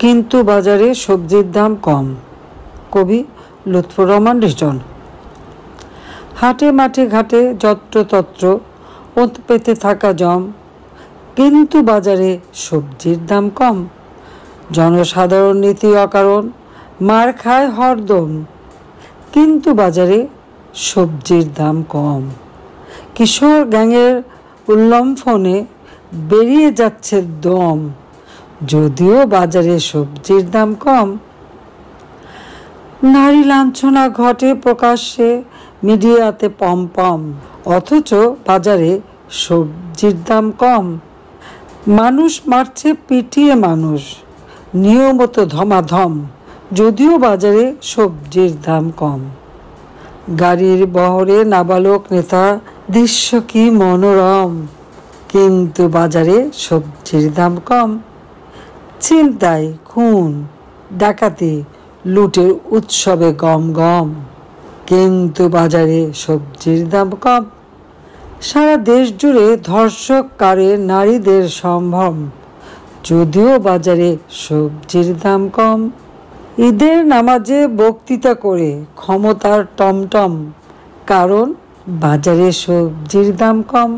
কিন্তু বাজারে সবজির দাম কম। কবি লুৎফর রহমান রিটন। হাটে মাঠে ঘাটে যত্রতত্র ওত পেতে থাকা জম, কিন্তু বাজারে সবজির দাম কম। জনসাধারণ নীতি অকারণ মার খায় হরদম, কিন্তু বাজারে সবজির দাম কম। কিশোর গ্যাংয়ের উল্লম্ফনে বেরিয়ে যাচ্ছে দম, যদিও বাজারে সবজির দাম কম। নারী লাঞ্ছনা ঘটে প্রকাশ্যে মিডিয়াতে পম, অথচ বাজারে সবজির দাম কম। মানুষ মারছে পিটিয়ে মানুষ, নিয়মিত ধমাধম, যদিও বাজারে সবজির দাম কম। গাড়ির বহরে নাবালক নেতা, দৃশ্য কি মনোরম, কিন্তু বাজারে সবজির দাম কম। ছিনতাই, খুন, ডাকাতি, লুটের উৎসবে গম গম, কিন্তু বাজারে সবজির দাম কম। সারা দেশ জুড়ে ধর্ষক কারে নারীদের সম্ভ্রম, যদিও বাজারে সবজির দাম কম। ঈদের নামাজে বক্তৃতা করে ক্ষমতার টমটম, কারণ বাজারে সবজির দাম কম।